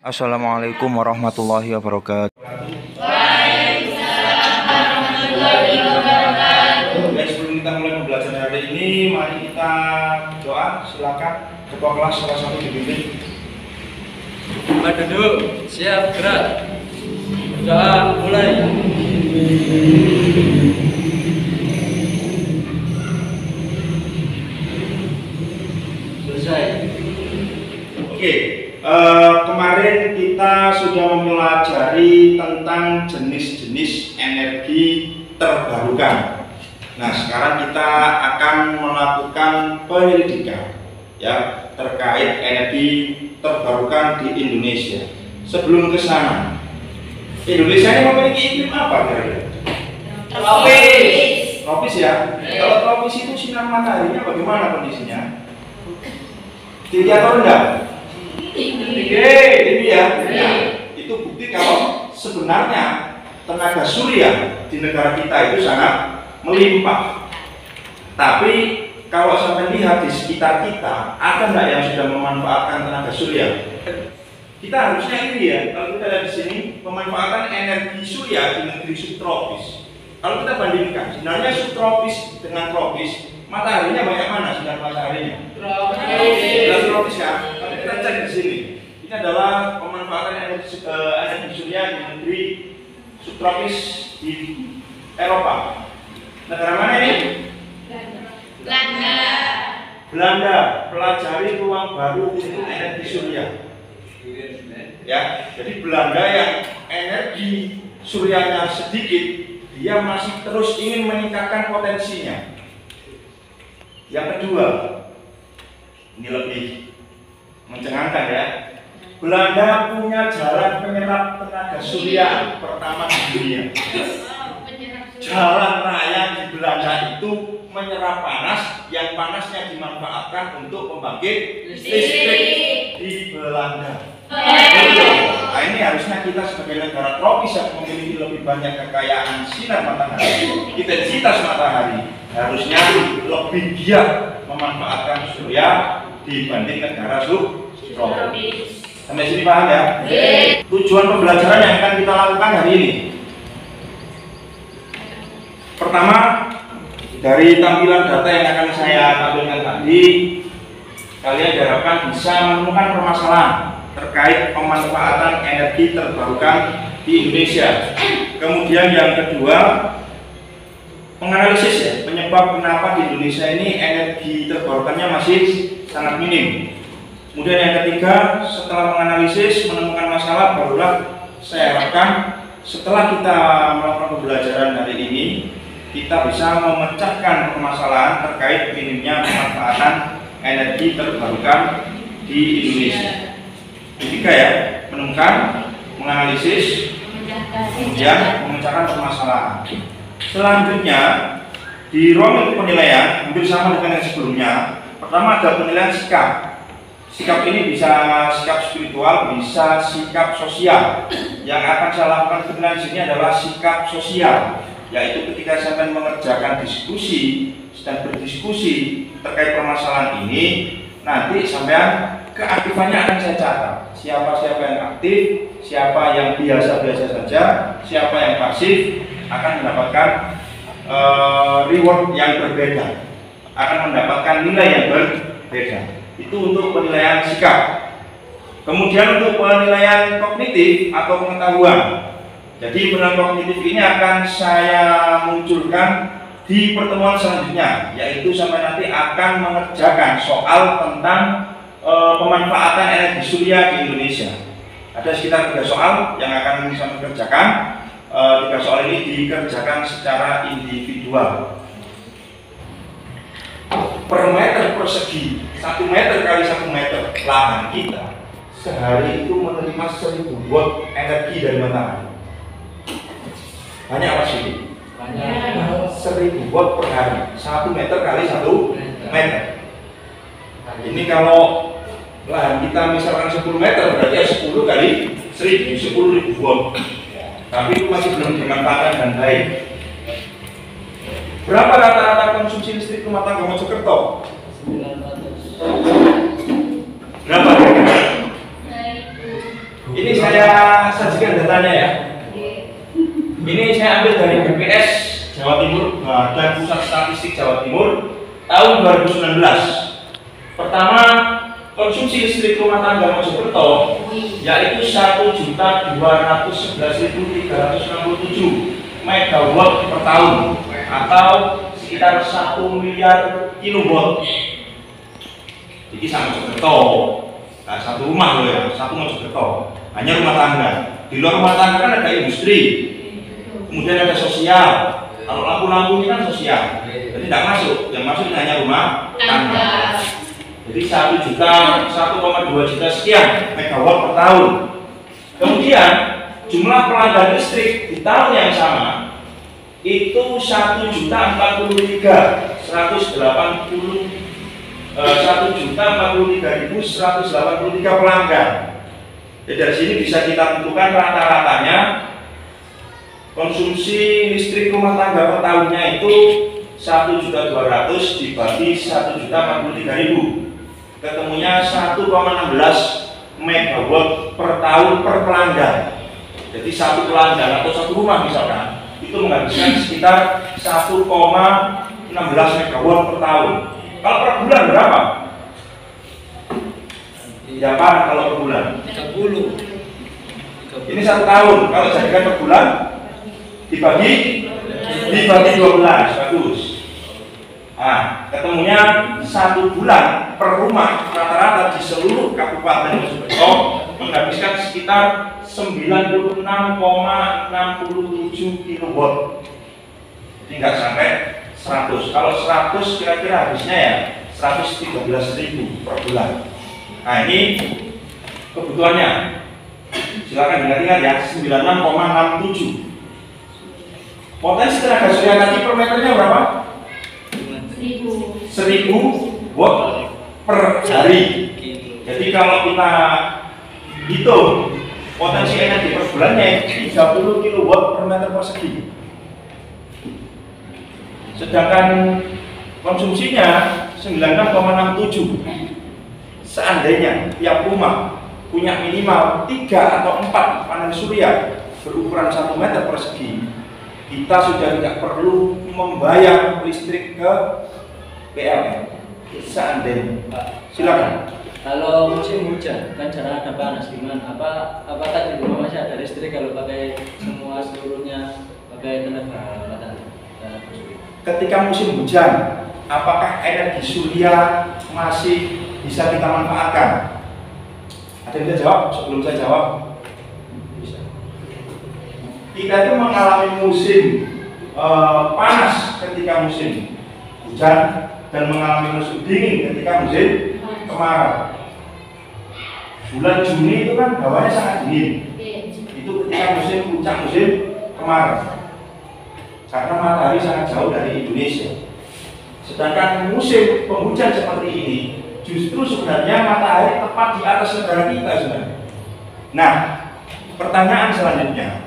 Assalamualaikum warahmatullahi wabarakatuh. Waalaikumsalam warahmatullahi wabarakatuh. Baik, sebelum kita mulai pembelajaran hari ini, mari kita doa. Silakan ketua kelas salah satu dipimpin. Tempat duduk, siap gerak. Doa mulai. Selesai. Oke, kemarin kita sudah mempelajari tentang jenis-jenis energi terbarukan. Nah, sekarang kita akan melakukan penyelidikan ya terkait energi terbarukan di Indonesia. Sebelum ke sana, Indonesia ini memiliki iklim apa kira-kira? Tropis. Tropis ya. Kalau tropis itu sinar mataharinya bagaimana kondisinya? Tinggi atau rendah? Tinggi ya. Itu bukti kalau sebenarnya tenaga surya di negara kita itu sangat melimpah. Tapi kalau sampai lihat di sekitar kita, ada nggak yang sudah memanfaatkan tenaga surya? Kita harusnya ini ya, kalau kita lihat di sini, pemanfaatan energi surya di negeri subtropis. Kalau kita bandingkan, sebenarnya subtropis dengan tropis, mataharinya banyak mana sinar mataharinya? Tropis ya. Tapi kita cek di sini. Ini adalah pemanfaatan energi surya di negeri subtropis di Eropa. Negara mana ini? Belanda. Pelajari ruang baru untuk energi surya. Ya, jadi Belanda yang energi suryanya sedikit, dia masih terus ingin meningkatkan potensinya. Yang kedua, ini lebih mencengangkan ya. Belanda punya jalan penyerap tenaga surya pertama di dunia. Jalan raya di Belanda itu menyerap panas, yang panasnya dimanfaatkan untuk pembangkit listrik di Belanda. Nah, ini harusnya kita sebagai negara tropis yang memiliki lebih banyak kekayaan sinar matahari, intensitas matahari, harusnya lebih giat memanfaatkan surya dibanding negara subtropis. Sampai sini paham ya? Tujuan pembelajaran yang akan kita lakukan hari ini. Pertama, dari tampilan data yang akan saya tampilkan tadi, kalian diharapkan bisa menemukan permasalahan terkait pemanfaatan energi terbarukan di Indonesia. Kemudian yang kedua, menganalisis ya, penyebab kenapa di Indonesia ini energi terbarukannya masih sangat minim. Kemudian yang ketiga, setelah menganalisis, menemukan masalah, barulah saya harapkan setelah kita melakukan pembelajaran hari ini, kita bisa memecahkan permasalahan terkait minimnya pemanfaatan energi terbarukan di Indonesia. Ketiga ya, menemukan, menganalisis, kemudian memecahkan permasalahan. Selanjutnya, di ruang penilaian hampir sama dengan yang sebelumnya. Pertama ada penilaian sikap. Sikap ini bisa sikap spiritual, bisa sikap sosial. Yang akan saya lakukan penilaian sini adalah sikap sosial, yaitu ketika saya mengerjakan diskusi dan berdiskusi terkait permasalahan ini, nanti sampean keaktifannya akan saya catat. Siapa yang aktif, siapa yang biasa-biasa saja, siapa yang pasif akan mendapatkan reward yang berbeda, akan mendapatkan nilai yang berbeda. Itu untuk penilaian sikap. Kemudian untuk penilaian kognitif atau pengetahuan. Jadi penilaian kognitif ini akan saya munculkan di pertemuan selanjutnya, yaitu sampai nanti akan mengerjakan soal tentang pemanfaatan energi surya di Indonesia. Ada sekitar 3 soal yang akan saya kerjakan. 3 soal ini dikerjakan secara individual. Per meter persegi, 1 meter kali 1 meter lahan kita sehari itu menerima 1000 watt energi dari matahari. Banyak apa sih? Banyak. 1000 watt per hari, 1 meter kali 1 meter. Nah, ini kalau lahan kita misalkan 10 meter berarti 10 kali 10.000 watt. Tapi itu masih belum dimanfaatkan dengan baik. Berapa rata-rata konsumsi listrik rumah tangga Mojokerto? 900. Berapa? Ini saya sajikan datanya ya. Ini saya ambil dari BPS Jawa Timur, Badan Pusat Statistik Jawa Timur tahun 2019. Pertama, konsumsi listrik rumah tangga Mojokerto yaitu 1.211.367 megawatt per tahun atau sekitar 1 miliar kilowatt. Jadi sama Mojokerto. Nah, satu rumah loh ya, satu Mojokerto. Hanya rumah tangga. Di luar rumah tangga kan ada industri, kemudian ada sosial. Kalau lampu-lampu ini kan sosial, jadi tidak masuk. Yang masuk ini hanya rumah tangga. Jadi 1,2 juta sekian megawatt per tahun. Kemudian jumlah pelanggan listrik di tahun yang sama itu 1.043.183 pelanggan. Jadi dari sini bisa kita tentukan rata-ratanya konsumsi listrik rumah tangga per tahunnya itu 1.200.000 dibagi 1.043.000, ketemunya 1,16 megawatt per tahun per pelanggan. Jadi satu pelanggan atau satu rumah misalkan itu menghabiskan sekitar 1,16 megawatt per tahun. Kalau per bulan berapa? Jawaban kalau per bulan 30. Ini 1 tahun. Kalau jadikan per bulan dibagi 12, bagus. Nah, ketemunya 1 bulan per rumah rata-rata di seluruh Kabupaten Mojokerto menghabiskan sekitar 96,67 kilowatt. Jadi nggak sampai 100. Kalau 100 kira-kira habisnya ya 113.000 per bulan. Nah, ini kebutuhannya. Silakan diingat-ingat ya, 96,67. Potensi tenaga surya tadi per meternya berapa? 1000 watt per hari. Jadi kalau kita hitung potensi energi per bulannya 30 kilowatt per meter persegi. Sedangkan konsumsinya 96,67. Seandainya tiap rumah punya minimal 3 atau 4 panel surya berukuran 1 meter persegi, kita sudah tidak perlu membayar listrik ke PLN. Seandainya, silakan. Kalau musim hujan kan jarang ada panas, gimana? Apakah di rumah masih ada listrik kalau pakai seluruhnya pakai tenaga matahari? Ketika musim hujan, apakah energi surya masih bisa kita manfaatkan? Ada yang bisa jawab sebelum saya jawab? Bisa. Kita itu mengalami musim panas ketika musim hujan dan mengalami musim dingin ketika musim kemarau. Bulan Juni itu kan hawanya sangat dingin. Itu ketika musim puncak musim kemarau. Karena matahari sangat jauh dari Indonesia. Sedangkan musim penghujan seperti ini justru sebenarnya matahari tepat di atas negara kita sebenarnya. Nah, pertanyaan selanjutnya,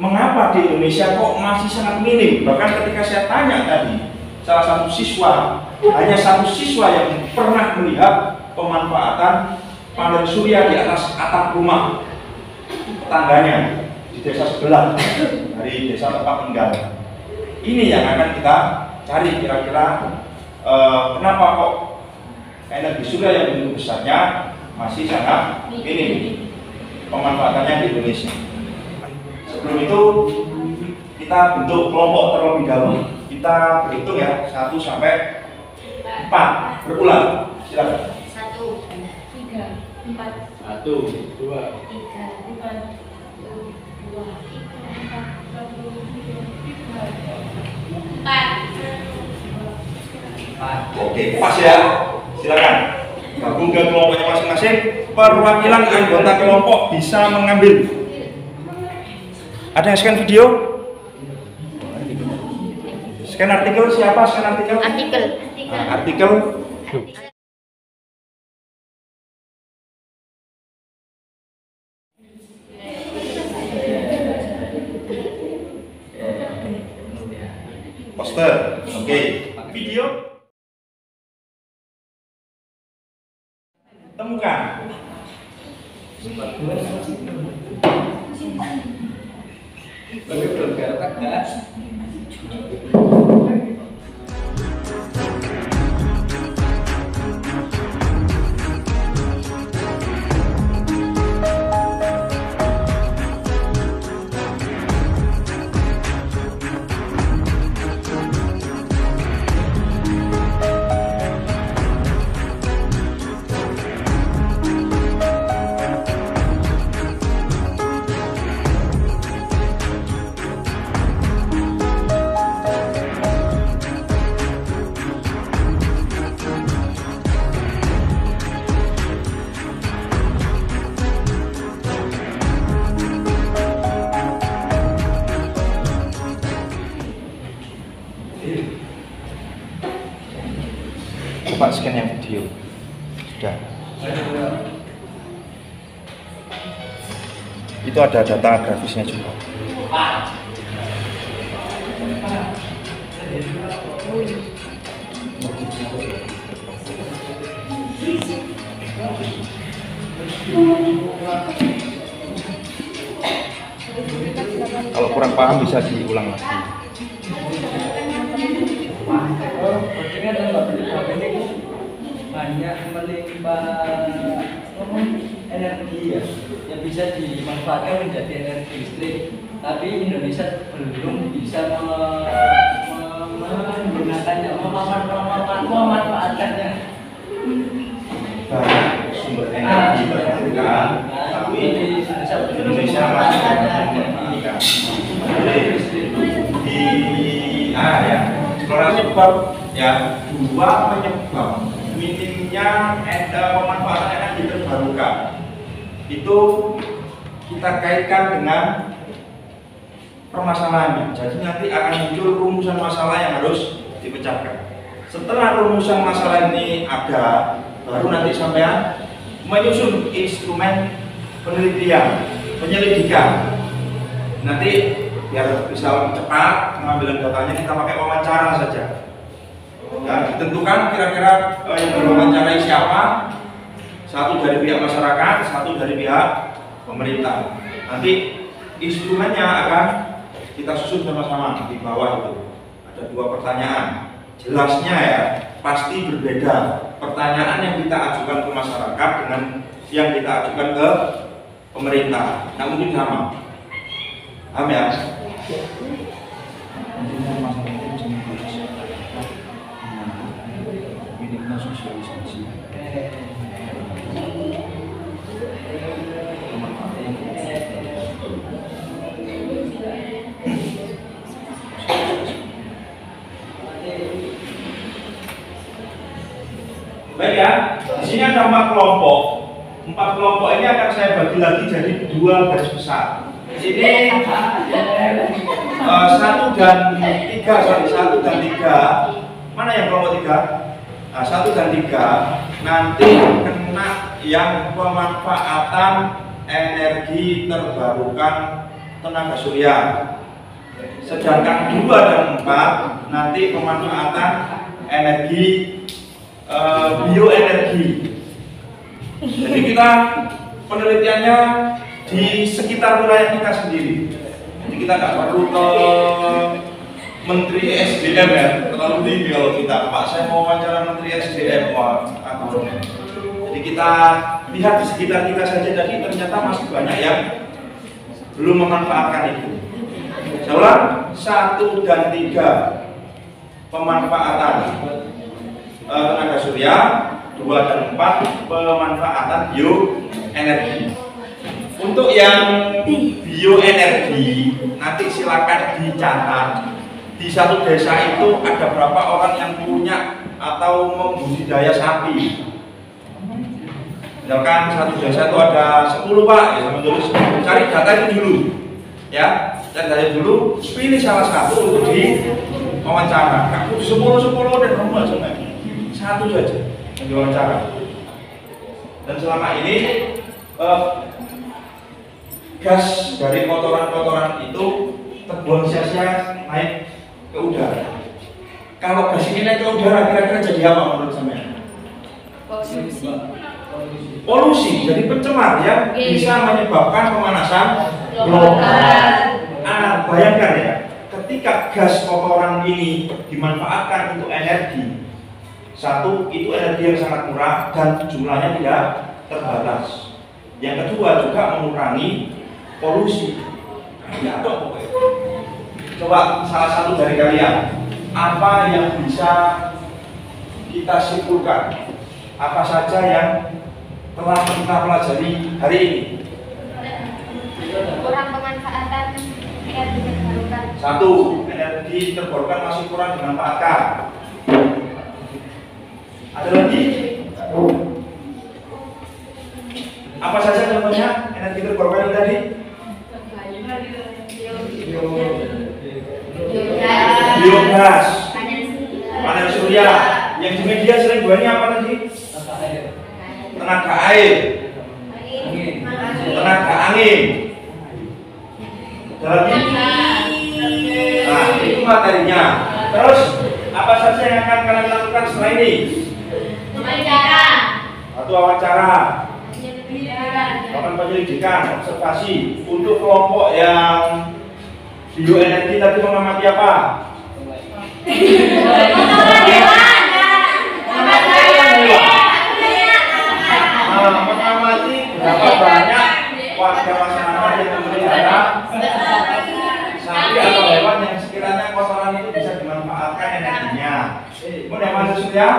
mengapa di Indonesia kok masih sangat minim? Bahkan ketika saya tanya tadi, salah satu siswa, hanya satu siswa yang pernah melihat pemanfaatan panel surya di atas atap rumah tetangganya di desa sebelah dari desa tempat tinggal. Ini yang akan kita cari kira-kira kenapa kok energi surya yang begitu besarnya masih sangat minim pemanfaatannya di Indonesia. Sebelum itu kita bentuk kelompok terlebih dahulu. Kita berhitung ya 1 sampai 4 berulang. Silakan. 1, 3, 4, 1, 2, 3, 4, 2, 4. Oke, pas ya. Silakan. Gabung ke kelompoknya masing-masing. Perwakilan anggota kelompok bisa mengambil. Ada yang scan video? Scan artikel siapa? Scan artikel? Artikel. Nah, artikel. Poster. Oke. Video. Temukan Tapi belum kata kan? Coba scan yang video. Sudah. Itu ada data grafisnya juga. Kalau kurang paham bisa diulang lagi. Pentingnya dalam ini banyak melimpah energi ya, yang bisa dimanfaatkan menjadi energi listrik. Tapi Indonesia belum bisa menggunakannya, memanfaatkannya. Banyak sumber energi terbarukan, tapi Indonesia masih memanfaatkan. Ya, eksplorasi bab ya dua penyebab minimnya pemanfaatan energi terbarukan itu kita kaitkan dengan permasalahannya. Jadi nanti akan muncul rumusan masalah yang harus dipecahkan. Setelah rumusan masalah ini ada, baru nanti sampean menyusun instrumen penyelidikan. Nanti biar bisa lebih cepat pengambilan datanya, kita pakai wawancara saja. Ya, ditentukan kira-kira yang diwawancarai siapa, satu dari pihak masyarakat, satu dari pihak pemerintah. Nanti instrumennya akan kita susun sama-sama di bawah itu. Ada dua pertanyaan. Jelasnya ya pasti berbeda. Pertanyaan yang kita ajukan ke masyarakat dengan yang kita ajukan ke pemerintah. Nah, mungkin sama. Paham ya? Minimnya sosialisasi. Baik ya, di sini ada 4 kelompok. 4 kelompok ini akan saya bagi lagi jadi 2 garis besar. Ini 1 dan 3. Mana yang kelompok 3? Nah, 1 dan 3 nanti kena yang pemanfaatan energi terbarukan tenaga surya. Sedangkan 2 dan 4 nanti pemanfaatan energi bioenergi. Jadi kita penelitiannya di sekitar wilayah kita sendiri. Jadi kita nggak perlu ke Menteri SDM ya, terlalu tinggi kalau kita. Pak, saya mau wawancara Menteri SDM, jadi kita lihat di sekitar kita saja. Jadi ternyata masih banyak yang belum memanfaatkan itu. Saya ulang, 1 dan 3 pemanfaatan tenaga surya, 2 dan 4 pemanfaatan bioenergi. Untuk yang bioenergi nanti silakan dicatat di satu desa itu ada berapa orang yang punya atau membudidaya sapi. Misalkan satu desa itu ada 10 Pak, ya sama tulis cari data itu dulu, ya cari data dulu, pilih salah satu untuk di wawancara. Kamu 10 dan nomor sebenarnya. Satu saja yang diwawancara. Dan selama ini gas dari kotoran-kotoran itu terbuang sia-sia naik ke udara. Kalau gas ini naik ke udara, kira-kira jadi apa menurut saya? Polusi. polusi, jadi pencemar yang bisa menyebabkan pemanasan global. Bayangkan ya, ketika gas kotoran ini dimanfaatkan untuk energi, satu, itu energi yang sangat murah dan jumlahnya tidak terbatas. Yang kedua, juga mengurangi polusi. Ya dong, pokoknya. Coba salah satu dari kalian, apa yang bisa kita simpulkan? Apa saja yang telah kita pelajari hari ini? Kurang pemanfaatan energi terbarukan. Satu, energi terbarukan masih kurang dimanfaatkan. Ada lagi? Apa saja contohnya energi terbarukan ini tadi? Biogas, panel surya. Yang di media sering banyak apa tadi? Tenaga air, tenaga angin. Ada lagi? Nah, itu materinya. Terus apa saja yang akan kalian lakukan setelah ini? Satu, wawancara, melakukan penyelidikan, observasi. Untuk kelompok yang bioenergi tadi mengamati apa? Mengamati berapa banyak warga masyarakat yang memelihara sapi atau hewan yang sekiranya kotoran itu bisa dimanfaatkan energinya. Kemudian masuk surya.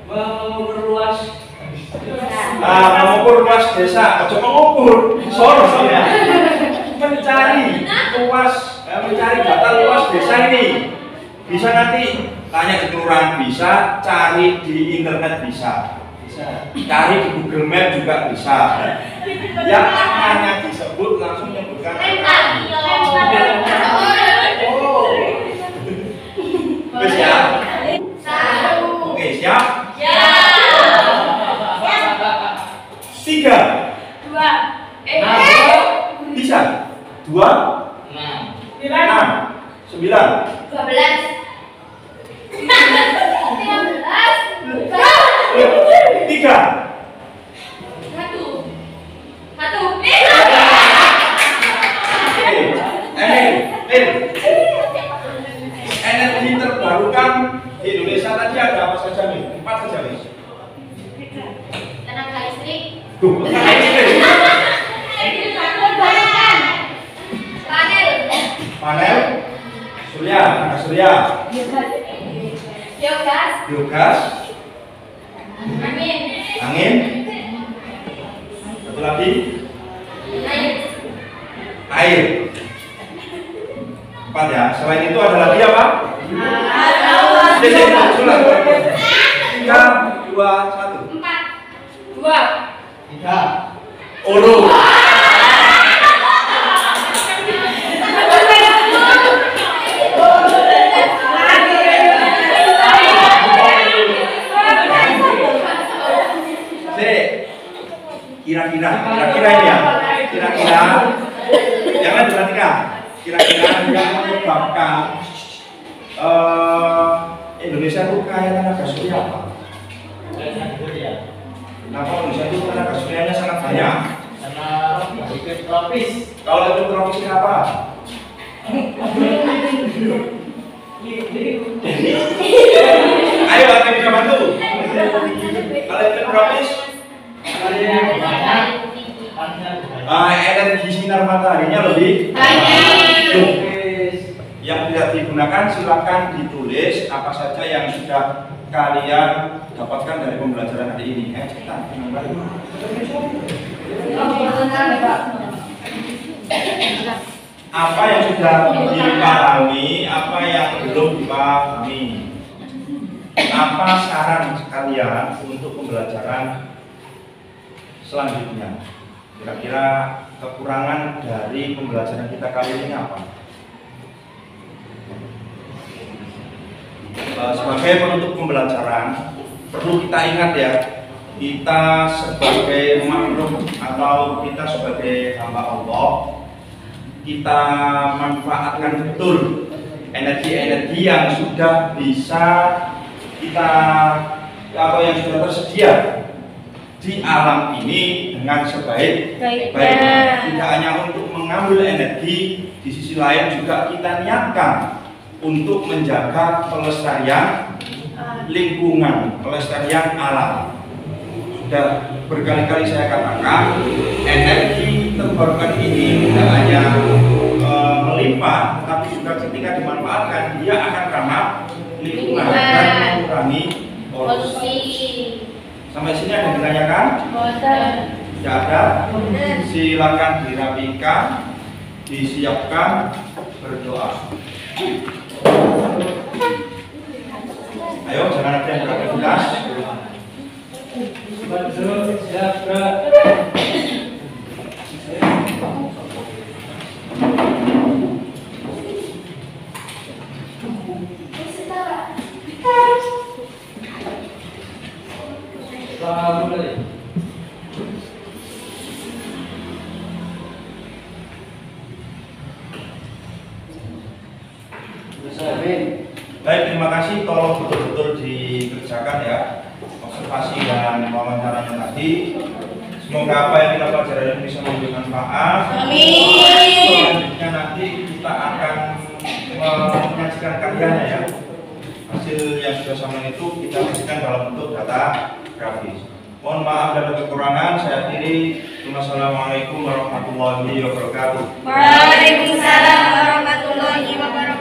Memperluas Mengukur luas desa, ojo mengukur, soros ya. Mencari data luas desa ini. Bisa nanti tanya di kelurahan bisa, cari di internet bisa, cari di Google Map juga bisa. Yang hanya disebut langsung menyebutkan angka. Oke, siap? Oke, siap? Tiga. Bisa? 2, 6, 9. 3. Energi terbarukan di Indonesia tadi ada apa saja nih? 4 saja nih. Tenaga listrik. Panel surya, tenaga surya, biogas, angin, satu lagi, air. 4 ya. Selain itu ada lagi apa? 3, 2, 1. 3. Urut. Kira-kira ini ya. Kira-kira jangan diperhatikan. Kira-kira yang menyebabkan Indonesia itu kaya tenaga surya apa? Kenapa Indonesia itu tenaga suryanya sangat banyak? karena ikut tropis. Kalau itu tropis kenapa? Ayo, ada yang bisa bantu. Kalau itu tropis, energi sinar mataharinya lebih banyak. Yang tidak digunakan silakan ditulis apa saja yang sudah kalian dapatkan dari pembelajaran hari ini. Cepetan. Apa yang sudah dipahami, apa yang belum dipahami. Apa saran kalian untuk pembelajaran selanjutnya? Kira-kira kekurangan dari pembelajaran kita kali ini apa? Sebagai penutup pembelajaran, perlu kita ingat ya, kita sebagai makhluk atau kita sebagai hamba Allah, kita manfaatkan betul energi-energi yang sudah bisa kita atau yang sudah tersedia di alam ini dengan sebaik-baiknya. Tidak hanya untuk mengambil energi, di sisi lain juga kita niatkan untuk menjaga pelestarian lingkungan, pelestarian alam. Sudah berkali-kali saya katakan, energi terbarukan ini tidak hanya melimpah, tetapi juga ketika dimanfaatkan dia akan ramah lingkungan dan mengurangi polusi. Sampai sini ada yang ditanyakan? Tidak ada? Silakan dirapikan, disiapkan, berdoa. Ayo, jangan ada yang beraktivitas. Baik, terima kasih. Tolong betul-betul dikerjakan ya observasi dan wawancaranya tadi. Semoga apa yang kita pelajari ini bisa memberikan manfaat. Amin. Selanjutnya nanti kita akan menyajikan karyanya ya. Hasil yang sudah sama itu kita sajikan dalam bentuk data grafis. Mohon maaf dan kekurangan. Saya akhiri. Wassalamualaikum warahmatullahi wabarakatuh. Waalaikumsalam warahmatullahi wabarakatuh.